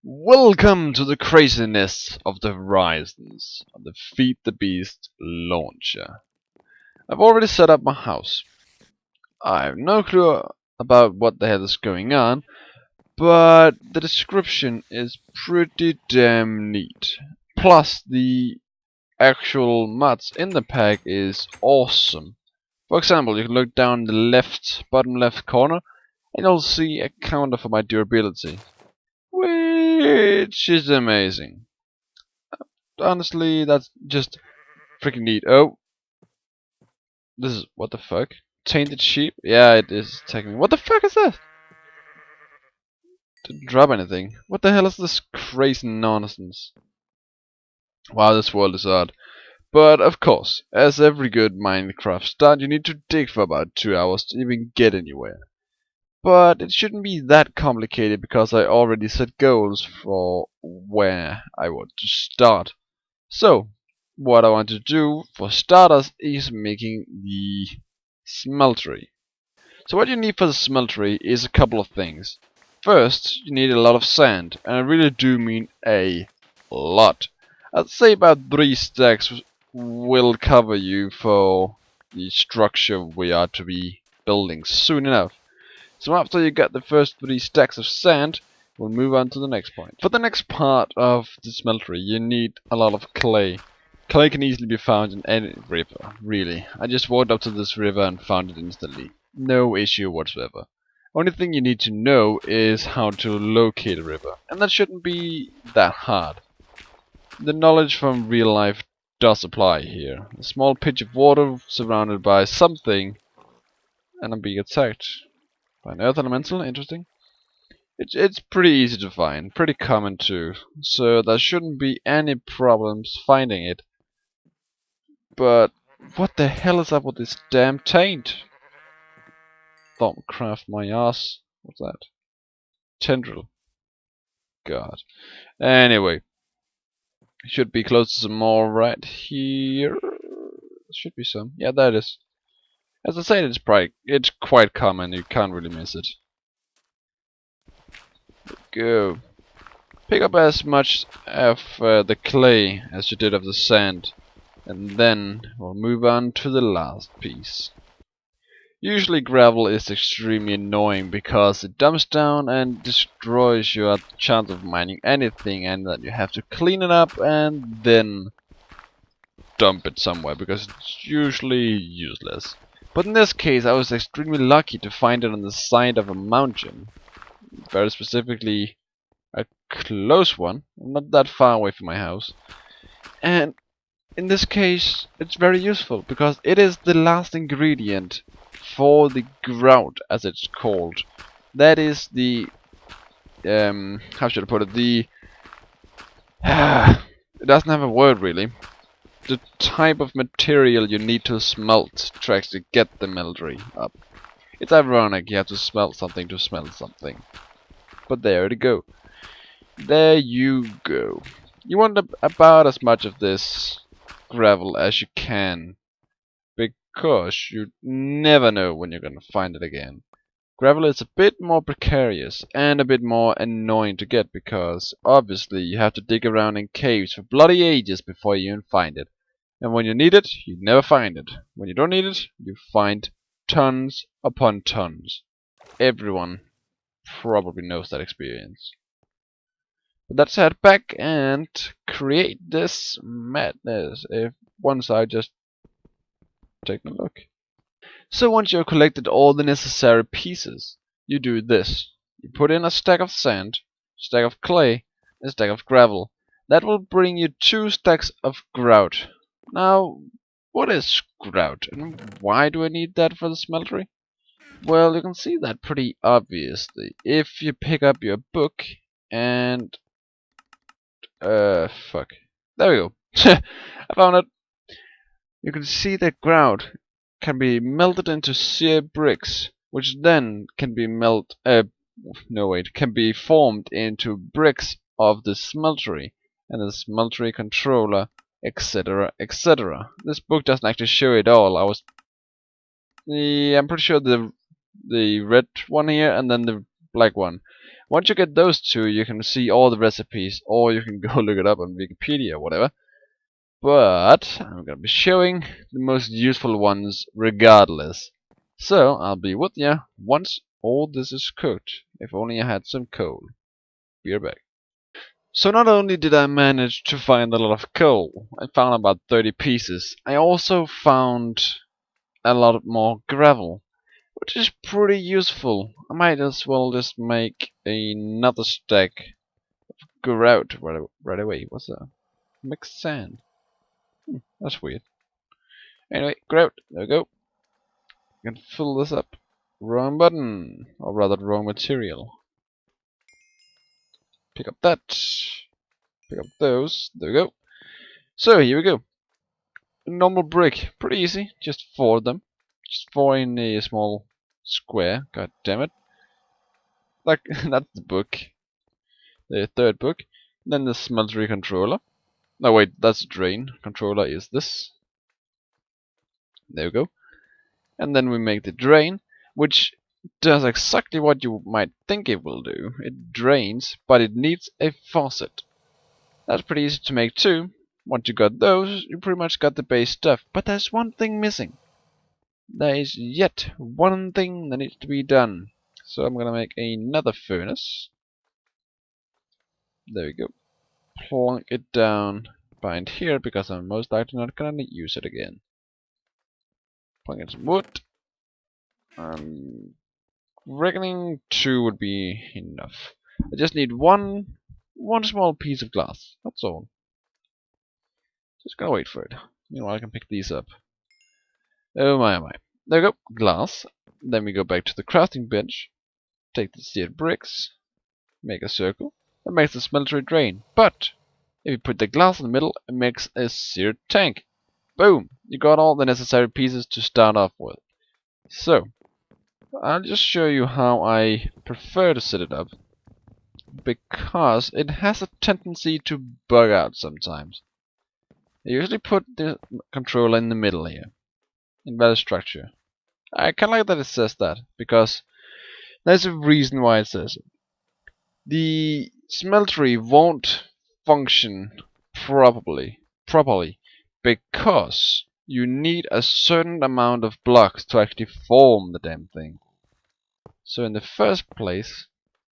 Welcome to the craziness of the horizons of the Feed the Beast launcher. I've already set up my house. I have no clue about what the hell is going on, but the description is pretty damn neat. Plus, the actual mods in the pack is awesome. For example, you can look down the bottom left corner, and you'll see a counter for my durability, which is amazing. Honestly, that's just freaking neat. Oh, this is what the fuck? Tainted sheep? Yeah, it is technically. What the fuck is that? Didn't drop anything. What the hell is this crazy nonsense? Wow, this world is odd. But of course, as every good Minecraft start, you need to dig for about 2 hours to even get anywhere. But it shouldn't be that complicated because I already set goals for where I want to start. So, what I want to do for starters is making the smeltery. So what you need for the smeltery is a couple of things. First, you need a lot of sand, and I really do mean a lot. I'd say about 3 stacks will cover you for the structure we are to be building soon enough. So after you get the first 3 stacks of sand, we'll move on to the next point. For the next part of the smeltery, you need a lot of clay. Clay can easily be found in any river, really. I just walked up to this river and found it instantly. No issue whatsoever. Only thing you need to know is how to locate a river, and that shouldn't be that hard. The knowledge from real life does apply here. A small pitch of water surrounded by something, and I'm being attacked by an earth elemental. Interesting. It's pretty easy to find, pretty common too, so there shouldn't be any problems finding it. But what the hell is up with this damn taint? Thumbcraft my ass. What's that? Tendril. God. Anyway, should be close to some more right here. Should be some. Yeah, that is. As I said, it's quite common. You can't really miss it. Go. Pick up as much of the clay as you did of the sand, and then we'll move on to the last piece. Usually gravel is extremely annoying because it dumps down and destroys your chance of mining anything, and then you have to clean it up and then dump it somewhere because it's usually useless. But in this case I was extremely lucky to find it on the side of a mountain. Very specifically a close one, not that far away from my house. And in this case, it's very useful because it is the last ingredient for the grout, as it's called. That is the how should I put it? The it doesn't have a word really. The type of material you need to smelt to actually get the meltery up. It's ironic you have to smelt something to smelt something. But there you go. There you go. You want about as much of this gravel as you can, because you never know when you're gonna find it again. Gravel is a bit more precarious and a bit more annoying to get because obviously you have to dig around in caves for bloody ages before you even find it. And when you need it, you never find it. When you don't need it, you find tons upon tons. Everyone probably knows that experience. But let's head back and create this madness. If once I just take a look. So once you've collected all the necessary pieces, you do this. You put in a stack of sand, stack of clay, a stack of gravel. That will bring you 2 stacks of grout. Now, what is grout, and why do I need that for the smeltery? Well, you can see that pretty obviously if you pick up your book and fuck. There we go. I found it. You can see that grout can be melted into sheer bricks, which then can be can be formed into bricks of the smeltery and the smeltery controller, etc., etc. This book doesn't actually show it all. I'm pretty sure the red one here and then the black one. Once you get those two, you can see all the recipes, or you can go look it up on Wikipedia or whatever. But I'm gonna be showing the most useful ones regardless. So I'll be with ya once all this is cooked. If only I had some coal. Be right back. So not only did I manage to find a lot of coal, I found about 30 pieces, I also found a lot more gravel, which is pretty useful. I might as well just make another stack. Go out right away. What's that? Mixed sand. That's weird. Anyway, grout. There we go. I can fill this up. Wrong button, or rather wrong material. Pick up that. Pick up those. There we go. So here we go. Normal brick, pretty easy. Just four of them. Just four in a small square. God damn it. Like that's the book. The third book. Then the smeltery controller. No wait, that's the drain. Controller is this. There we go. And then we make the drain, which does exactly what you might think it will do. It drains, but it needs a faucet. That's pretty easy to make too. Once you got those, you pretty much got the base stuff. But there's one thing missing. There is yet one thing that needs to be done. So I'm gonna make another furnace. There we go. Plunk it down behind here because I'm most likely not gonna use it again. Plunk in some wood. I'm reckoning 2 would be enough. I just need one small piece of glass. That's all. Just gonna wait for it. Meanwhile, I can pick these up. Oh my, oh my. There we go. Glass. Then we go back to the crafting bench. Take the seared bricks. Make a circle. That makes the smeltery drain. But if you put the glass in the middle, it makes a seared tank. Boom! You got all the necessary pieces to start off with. So, I'll just show you how I prefer to set it up. Because it has a tendency to bug out sometimes. I usually put the controller in the middle here. Invalid structure. I kinda like that it says that, because there's a reason why it says it. The smeltery won't function properly because you need a certain amount of blocks to actually form the damn thing. So in the first place,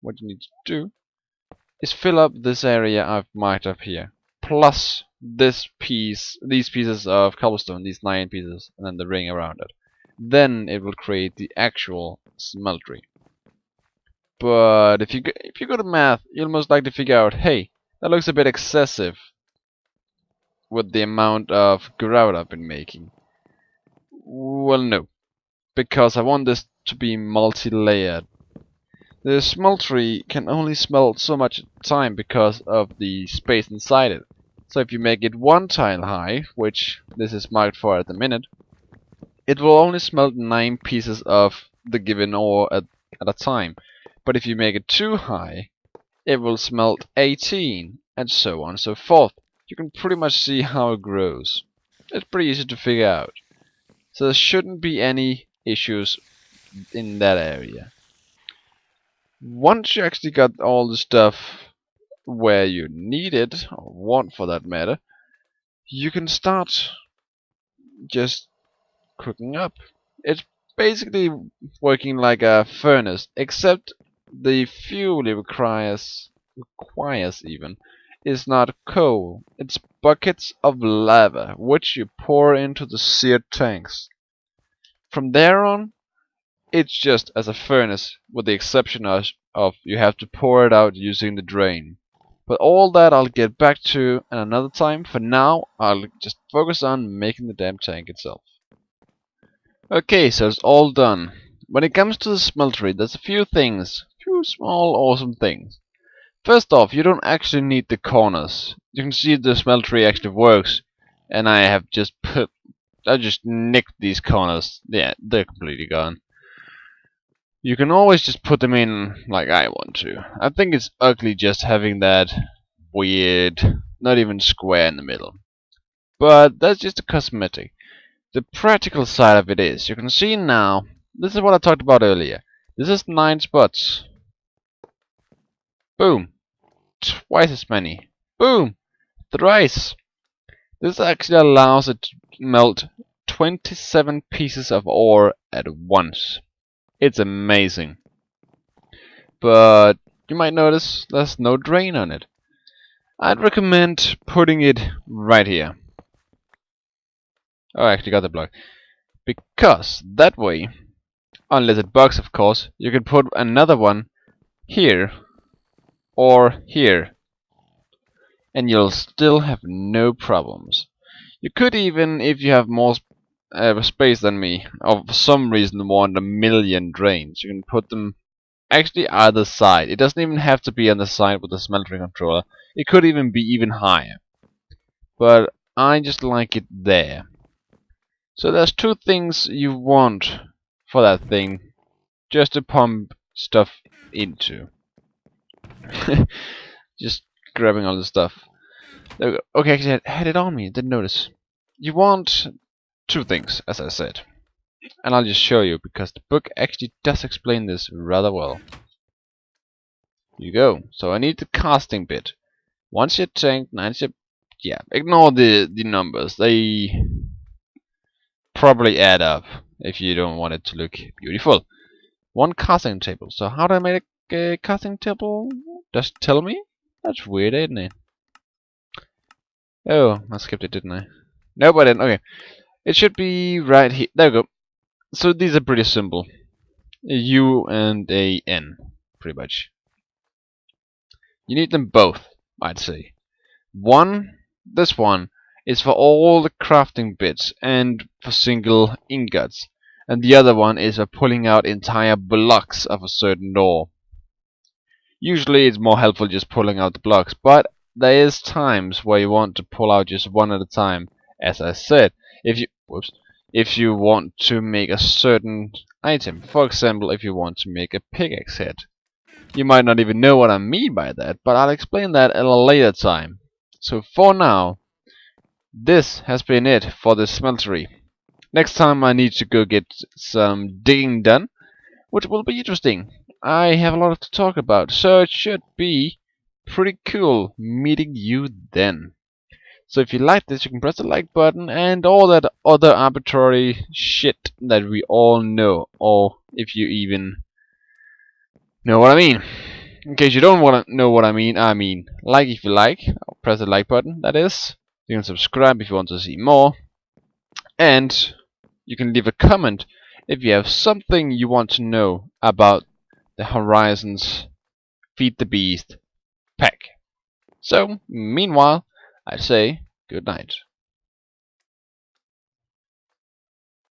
what you need to do is fill up this area I've marked up here, plus these pieces of cobblestone, these 9 pieces, and then the ring around it. Then it will create the actual smeltery. But if you go to math, you'll most likely figure out, hey, that looks a bit excessive with the amount of grout I've been making. Well, no, because I want this to be multi-layered. The smeltery can only smelt so much at a time because of the space inside it. So if you make it 1 tile high, which this is marked for at the minute, it will only smelt 9 pieces of the given ore at a time. But if you make it 2 high, it will smelt 18, and so on and so forth. You can pretty much see how it grows. It's pretty easy to figure out. So there shouldn't be any issues in that area. Once you actually got all the stuff where you need it, or want for that matter, you can start just cooking up. It's basically working like a furnace, except the fuel it requires even is not coal. It's buckets of lava, which you pour into the seared tanks. From there on, it's just as a furnace, with the exception of you have to pour it out using the drain. But all that I'll get back to another time. For now, I'll just focus on making the damn tank itself. Okay, so it's all done. When it comes to the smeltery, there's a few small awesome things. First off, you don't actually need the corners. You can see the smeltery actually works, and I just nicked these corners. Yeah, they're completely gone. You can always just put them in like I want to. I think it's ugly just having that weird, not even square in the middle. But that's just a cosmetic. The practical side of it is, you can see now, this is what I talked about earlier. This is 9 spots. Boom. Twice as many. Boom. Thrice. This actually allows it to melt 27 pieces of ore at once. It's amazing. But you might notice there's no drain on it. I'd recommend putting it right here. Oh, I actually got the block. Because that way, unless it bugs of course, you can put another one here or here. And you'll still have no problems. You could even, if you have more space than me, or for some reason want a million drains, you can put them actually either side. It doesn't even have to be on the side with the smeltery controller. It could even be even higher. But I just like it there. So there's two things you want for that thing, just to pump stuff into. Just grabbing all the stuff. There we go. Okay, actually I had it on me, didn't notice. You want two things, as I said. And I'll just show you, because the book actually does explain this rather well. Here you go. So I need the casting bit. Once your tank, 90, yeah, ignore the numbers. They probably add up if you don't want it to look beautiful. One casting table. So how do I make a casting table? Does it tell me? That's weird, isn't it? Oh, I skipped it, didn't I? Nope, I didn't. Okay. It should be right here. There we go. So these are pretty simple. A U and a N, pretty much. You need them both, I'd say. This one, is for all the crafting bits and for single ingots. And the other one is for pulling out entire blocks of a certain ore. Usually it's more helpful just pulling out the blocks, but there is times where you want to pull out just one at a time. As I said, if you want to make a certain item, for example, if you want to make a pickaxe head. You might not even know what I mean by that, but I'll explain that at a later time. So for now, this has been it for the smeltery. Next time I need to go get some digging done, which will be interesting. I have a lot to talk about, so it should be pretty cool meeting you then. So if you like this, you can press the like button and all that other arbitrary shit that we all know, or if you even know what I mean. In case you don't want to know what I mean, like if you like, press the like button, that is. You can subscribe if you want to see more. And you can leave a comment if you have something you want to know about the Horizons Feed the Beast pack. So, meanwhile, I say good night.